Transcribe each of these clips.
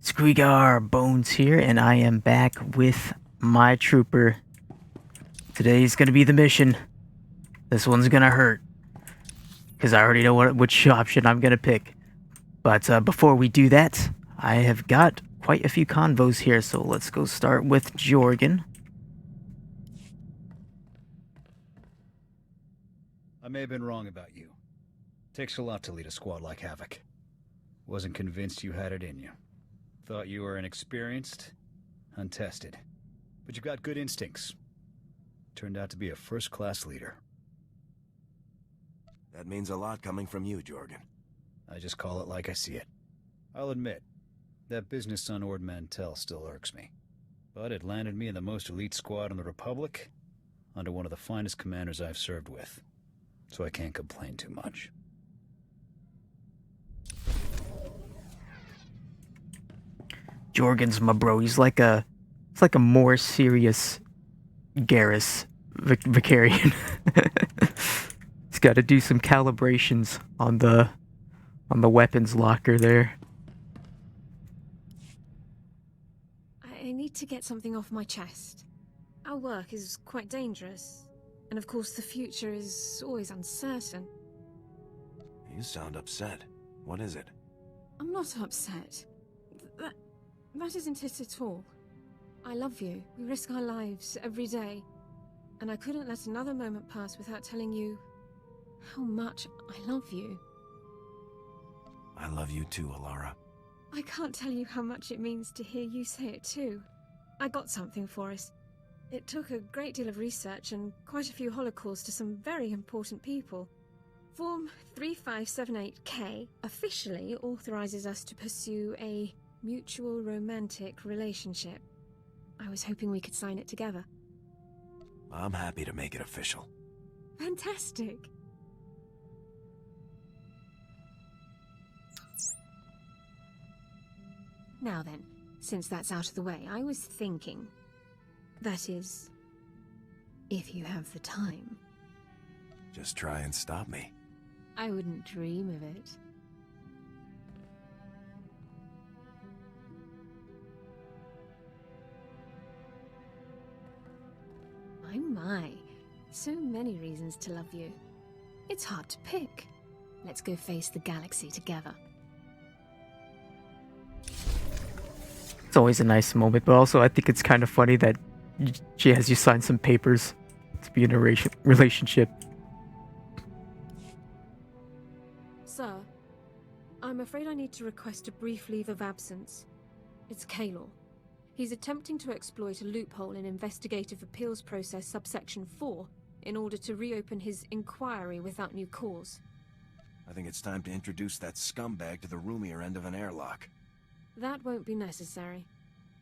Squeagar Bones here, and I am back with my trooper. Today's gonna be the mission. This one's gonna hurt, because I already know which option I'm gonna pick. But before we do that, I have got quite a few convos here, so let's go start with Jorgen. I may have been wrong about you. Takes a lot to lead a squad like Havoc. Wasn't convinced you had it in you. Thought you were inexperienced, untested. But you've got good instincts. Turned out to be a first-class leader. That means a lot coming from you, Jorgen. I just call it like I see it. I'll admit, that business on Ord Mantell still irks me. But it landed me in the most elite squad in the Republic, under one of the finest commanders I've served with. So I can't complain too much. Jorgen's my bro. He's like a more serious Garrus Vicarian. He's got to do some calibrations on the weapons locker there. I need to get something off my chest. Our work is quite dangerous, and of course the future is always uncertain. You sound upset. What is it? I'm not upset. That isn't it at all. I love you. We risk our lives every day. And I couldn't let another moment pass without telling you how much I love you. I love you too, Alara. I can't tell you how much it means to hear you say it too. I got something for us. It took a great deal of research and quite a few holocalls to some very important people. Form 3578K officially authorizes us to pursue a mutual romantic relationship. I was hoping we could sign it together. I'm happy to make it official. Fantastic. Now then, since that's out of the way, I was thinking... That is... if you have the time. Just try and stop me. I wouldn't dream of it. My. So many reasons to love you. It's hard to pick. Let's go face the galaxy together. It's always a nice moment, but also I think it's kind of funny that she has you sign some papers to be in a relationship. Sir, I'm afraid I need to request a brief leave of absence. It's Kaylor. He's attempting to exploit a loophole in Investigative Appeals Process subsection 4 in order to reopen his inquiry without new cause. I think it's time to introduce that scumbag to the roomier end of an airlock. That won't be necessary.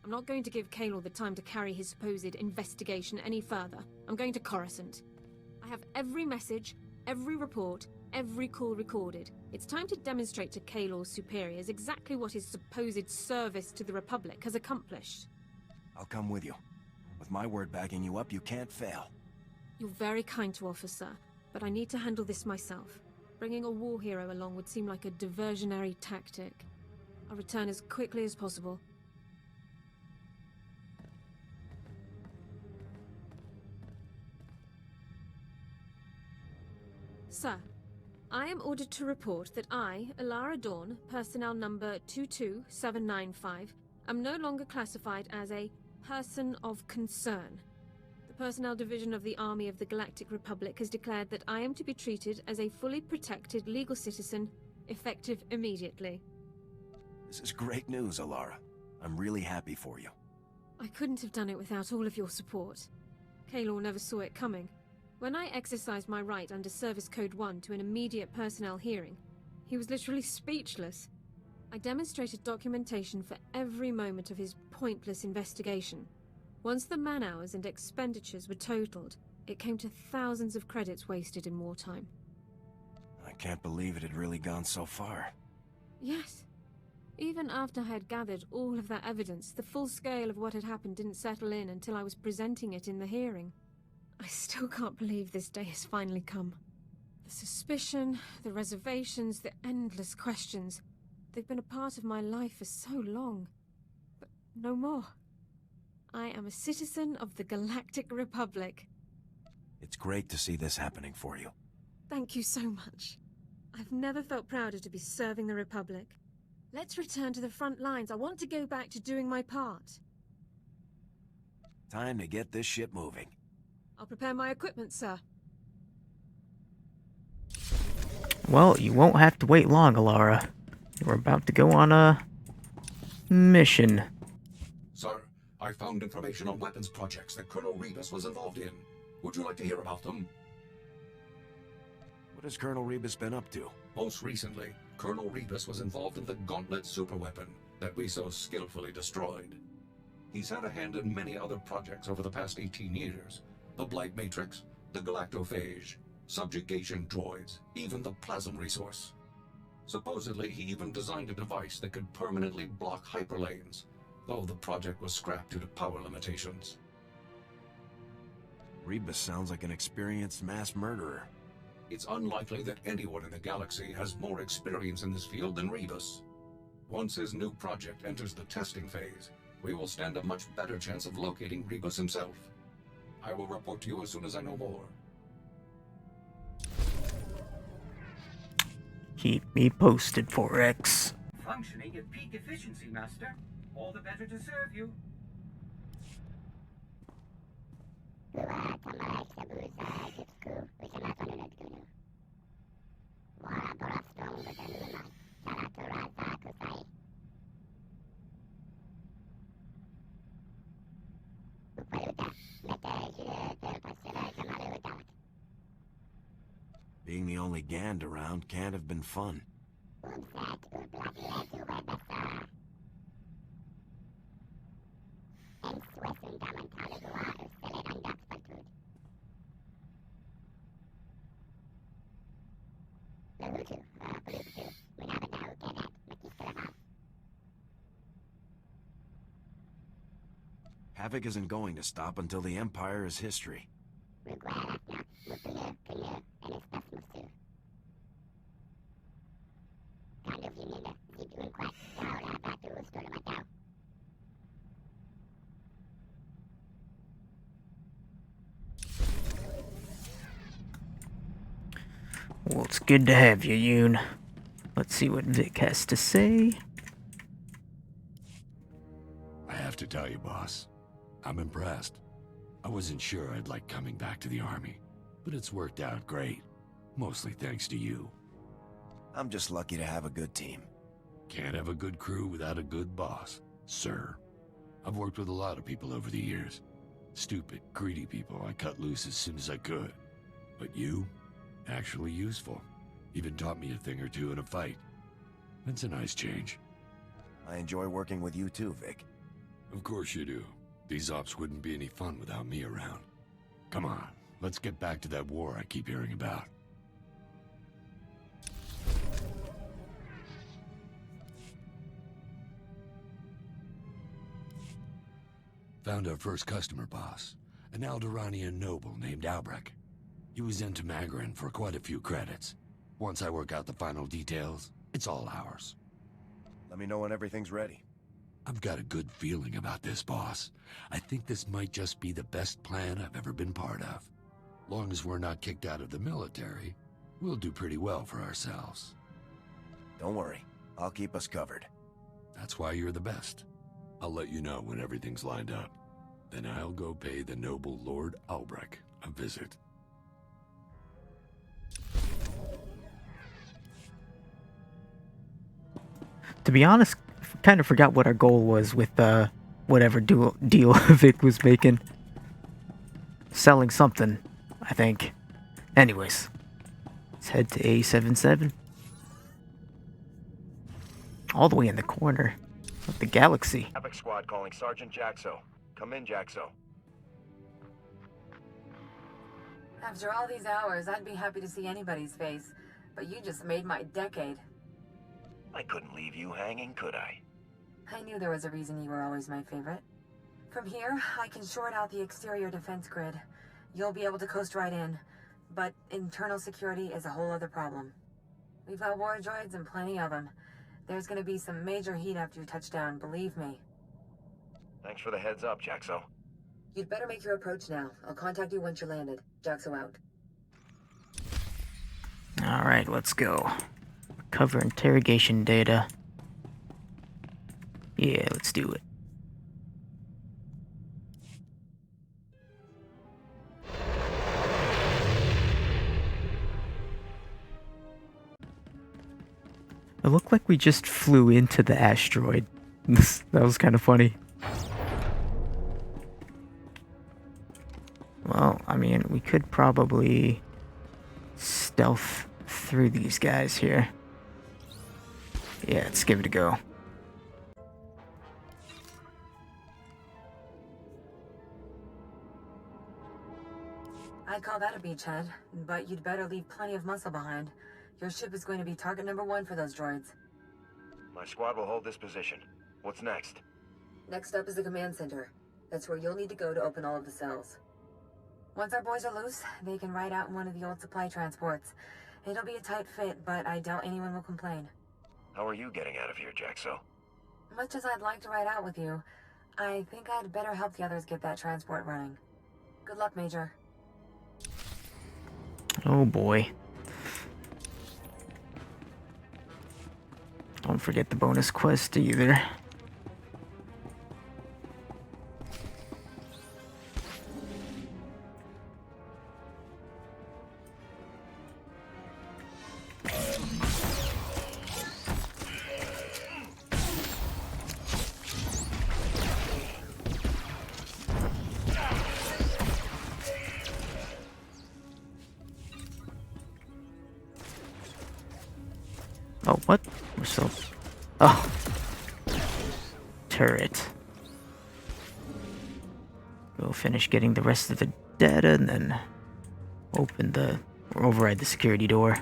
I'm not going to give Kaylor the time to carry his supposed investigation any further. I'm going to Coruscant. I have every message, every report, every call recorded. It's time to demonstrate to Kaylor's superiors exactly what his supposed service to the Republic has accomplished. I'll come with you. With my word backing you up, you can't fail. You're very kind to offer, sir, but I need to handle this myself. Bringing a war hero along would seem like a diversionary tactic. I'll return as quickly as possible. Sir, I am ordered to report that I, Alara Dawn, personnel number 22795, am no longer classified as a person of concern. The Personnel Division of the Army of the Galactic Republic has declared that I am to be treated as a fully protected legal citizen, effective immediately. This is great news, Alara. I'm really happy for you. I couldn't have done it without all of your support. Kaylor never saw it coming. When I exercised my right under Service Code 1 to an immediate personnel hearing, he was literally speechless. I demonstrated documentation for every moment of his pointless investigation. Once the man-hours and expenditures were totaled, it came to thousands of credits wasted in wartime. I can't believe it had really gone so far. Yes. Even after I had gathered all of that evidence, the full scale of what had happened didn't settle in until I was presenting it in the hearing. I still can't believe this day has finally come. The suspicion, the reservations, the endless questions. They've been a part of my life for so long. no more. I am a citizen of the Galactic Republic. It's great to see this happening for you. Thank you so much. I've never felt prouder to be serving the Republic. Let's return to the front lines. I want to go back to doing my part. Time to get this ship moving. I'll prepare my equipment, sir. Well, you won't have to wait long, Alara. We're about to go on a mission. Sir, I found information on weapons projects that Colonel Rebus was involved in. Would you like to hear about them? What has Colonel Rebus been up to? Most recently, Colonel Rebus was involved in the Gauntlet superweapon that we so skillfully destroyed. He's had a hand in many other projects over the past 18 years. The Blight Matrix, the Galactophage, subjugation droids, even the Plasm resource. Supposedly, he even designed a device that could permanently block hyperlanes, though the project was scrapped due to power limitations. Rebus sounds like an experienced mass murderer. It's unlikely that anyone in the galaxy has more experience in this field than Rebus. Once his new project enters the testing phase, we will stand a much better chance of locating Rebus himself. I will report to you as soon as I know more. Keep me posted, 4X. Functioning at peak efficiency, Master. All the better to serve you. Being the only Gand around can't have been fun. Havoc isn't going to stop until the Empire is history. Well, it's good to have you, Yoon. Let's see what Vic has to say. I have to tell you, boss, I'm impressed. I wasn't sure I'd like coming back to the Army, but it's worked out great. Mostly thanks to you. I'm just lucky to have a good team. Can't have a good crew without a good boss, sir. I've worked with a lot of people over the years. Stupid, greedy people I cut loose as soon as I could. But you, actually useful. Even taught me a thing or two in a fight. It's a nice change. I enjoy working with you too, Vic. Of course you do. These ops wouldn't be any fun without me around. Come on, let's get back to that war I keep hearing about. Found our first customer, boss. An Alderaanian noble named Albrecht. He was in Tamagaran for quite a few credits. Once I work out the final details, it's all ours. Let me know when everything's ready. I've got a good feeling about this, boss. I think this might just be the best plan I've ever been part of. Long as we're not kicked out of the military, we'll do pretty well for ourselves. Don't worry, I'll keep us covered. That's why you're the best. I'll let you know when everything's lined up. Then I'll go pay the noble Lord Albrecht a visit. To be honest, kind of forgot what our goal was with whatever deal Vic was making. Selling something, I think. Anyways, let's head to A-77. All the way in the corner of the galaxy. Havoc Squad calling Sergeant Jaxo. Come in, Jaxo. After all these hours, I'd be happy to see anybody's face, but you just made my decade. I couldn't leave you hanging, could I? I knew there was a reason you were always my favorite. From here, I can short out the exterior defense grid. You'll be able to coast right in, but internal security is a whole other problem. We've got war droids and plenty of them. There's gonna be some major heat after you touch down, believe me. Thanks for the heads up, Jaxo. You'd better make your approach now. I'll contact you once you're landed. Jaxo out. Alright, let's go. Recover interrogation data. Yeah, let's do it. It looked like we just flew into the asteroid. That was kind of funny. Well, I mean, we could probably stealth through these guys here. Yeah, let's give it a go. I'd call that a beachhead, but you'd better leave plenty of muscle behind. Your ship is going to be target number 1 for those droids. My squad will hold this position. What's next? Next up is the command center. That's where you'll need to go to open all of the cells. Once our boys are loose, they can ride out in one of the old supply transports. It'll be a tight fit, but I doubt anyone will complain. How are you getting out of here, Jaxo? Much as I'd like to ride out with you, I think I'd better help the others get that transport running. Good luck, Major. Oh boy. Don't forget the bonus quest either. Oh, what? We're still... Oh. Turret. We'll finish getting the rest of the data and then open the... or override the security door.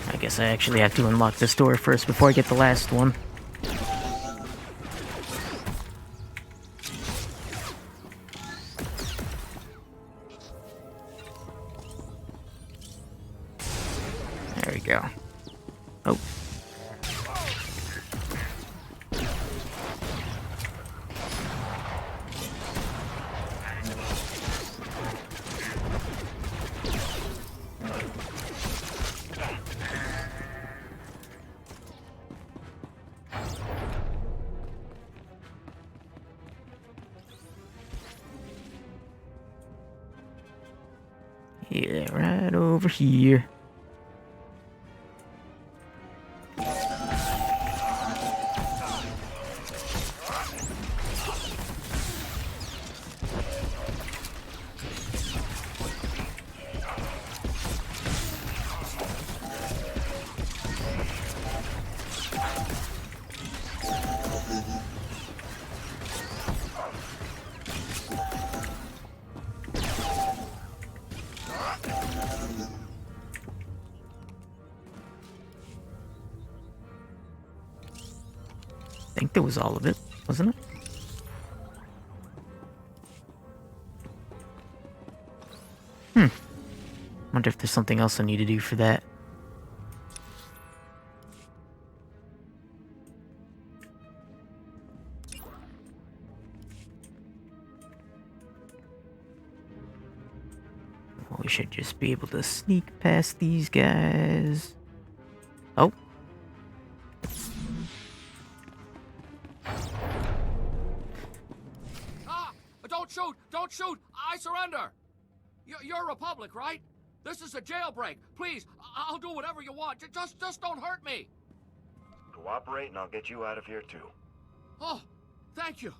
I guess I actually have to unlock this door first before I get the last one. There we go. Oh. Yeah, right over here. I think that was all of it, wasn't it? Wonder if there's something else I need to do for that. Well, we should just be able to sneak past these guys. Oh. Don't shoot! Don't shoot! I surrender! You're Republic, right? This is a jailbreak. Please, I'll do whatever you want. Just don't hurt me. Cooperate and I'll get you out of here too. Oh, thank you.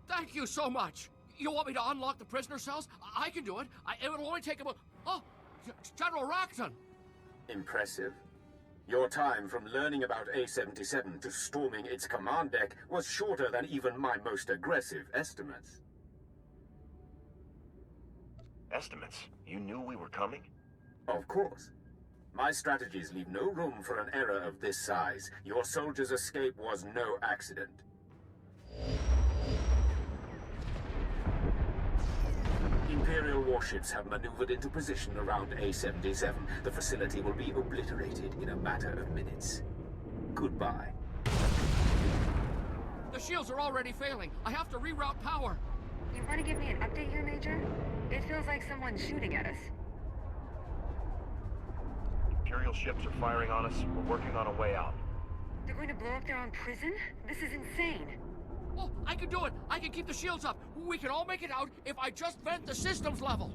Thank you so much. You want me to unlock the prisoner cells? I can do it. It will only take about... Oh, General Rackton. Impressive. Your time from learning about A-77 to storming its command deck was shorter than even my most aggressive estimates. Estimates? You knew we were coming? Of course. My strategies leave no room for an error of this size. Your soldier's escape was no accident. Imperial warships have maneuvered into position around A-77. The facility will be obliterated in a matter of minutes. Goodbye. The shields are already failing. I have to reroute power. You want to give me an update here, Major? It feels like someone's shooting at us. Imperial ships are firing on us. We're working on a way out. They're going to blow up their own prison? This is insane. Oh, I can do it. I can keep the shields up. We can all make it out if I just vent the systems level.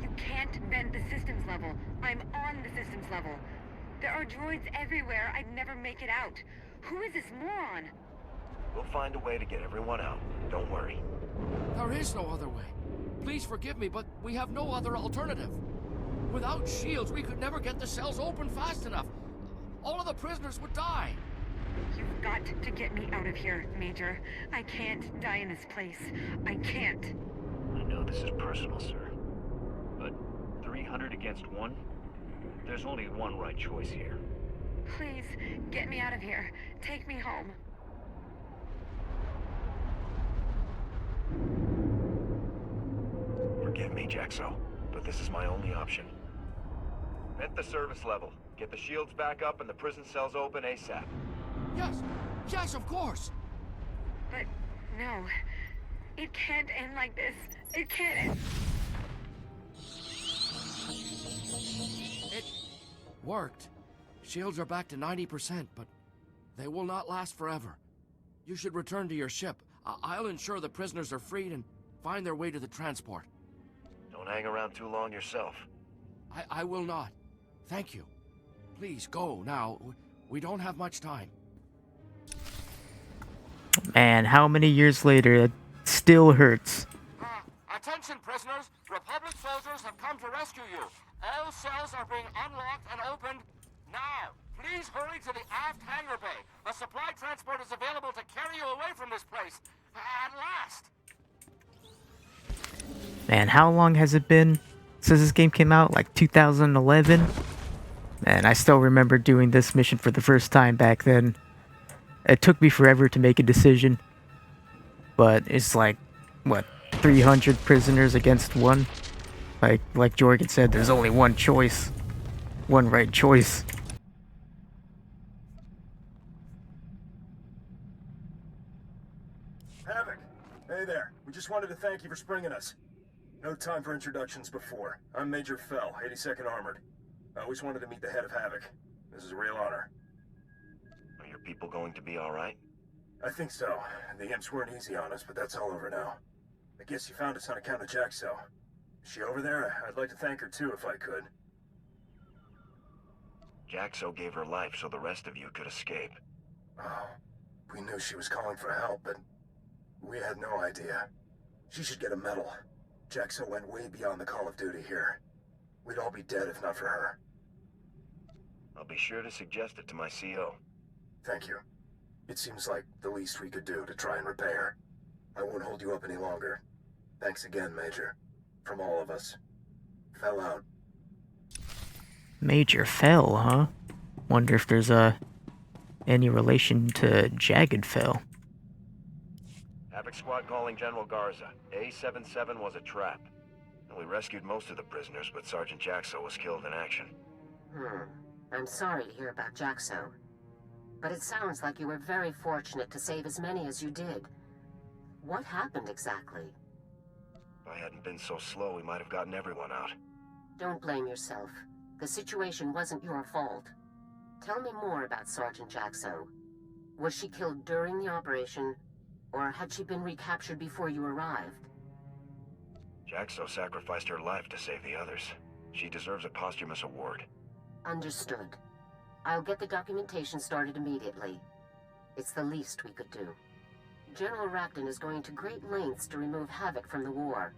You can't vent the systems level. I'm on the systems level. There are droids everywhere. I'd never make it out. Who is this moron? We'll find a way to get everyone out. Don't worry. There is no other way. Please forgive me, but we have no other alternative. Without shields, we could never get the cells open fast enough. All of the prisoners would die. You've got to get me out of here, Major. I can't die in this place. I can't. I know this is personal, sir. But 300 against 1? There's only one right choice here. Please, get me out of here. Take me home. Forgive me, Jaxo, but this is my only option. Vent the service level. Get the shields back up and the prison cells open ASAP. Yes, yes, of course. But no, it can't end like this. It can't end. It worked. Shields are back to 90%, but they will not last forever. You should return to your ship. I'll ensure the prisoners are freed and find their way to the transport. Don't hang around too long yourself. I will not. Thank you. Please go now. We don't have much time. Man, how many years later, it still hurts. Attention, prisoners. Republic soldiers have come to rescue you. All cells are being unlocked and opened now. Please hurry to the aft hangar bay. A supply transport is available to carry you away from this place. At last. Man, how long has it been since this game came out? Like 2011? Man, I still remember doing this mission for the first time back then. It took me forever to make a decision. But it's like, what, 300 prisoners against 1? Like Jorgen said, there's only one choice. One right choice. Havoc! Hey there. We just wanted to thank you for springing us. No time for introductions before. I'm Major Fell, 82nd Armored. I always wanted to meet the head of Havoc. This is a real honor. Are your people going to be alright? I think so. The imps weren't easy on us, but that's all over now. I guess you found us on account of Jaxo. Is she over there? I'd like to thank her too if I could. Jaxo gave her life so the rest of you could escape. Oh, we knew she was calling for help, but we had no idea. She should get a medal. Jaxo went way beyond the call of duty here. We'd all be dead if not for her. I'll be sure to suggest it to my CO. Thank you. It seems like the least we could do to try and repay her. I won't hold you up any longer. Thanks again, Major. From all of us. Fell out. Major Fell, huh? Wonder if there's any relation to Jagged Fell. Havoc Squad calling General Garza. A-77 was a trap. And we rescued most of the prisoners, but Sergeant Jaxo was killed in action. I'm sorry to hear about Jaxo. But it sounds like you were very fortunate to save as many as you did. What happened exactly? If I hadn't been so slow, we might have gotten everyone out. Don't blame yourself. The situation wasn't your fault. Tell me more about Sergeant Jaxo. Was she killed during the operation, or had she been recaptured before you arrived? Jaxo sacrificed her life to save the others. She deserves a posthumous award. Understood. I'll get the documentation started immediately. It's the least we could do. General Rakton is going to great lengths to remove Havoc from the war.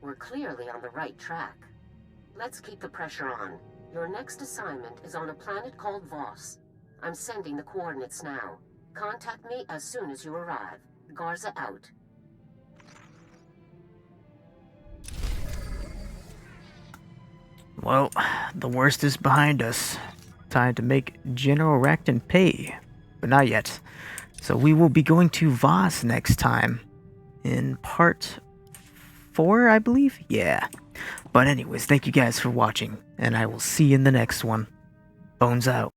We're clearly on the right track. Let's keep the pressure on. Your next assignment is on a planet called Voss. I'm sending the coordinates now. Contact me as soon as you arrive. Garza out. Well, the worst is behind us. Time to make General Rakton pay. But not yet. So we will be going to Voss next time. In part 4, I believe? Yeah. But anyways, thank you guys for watching. And I will see you in the next one. Bones out.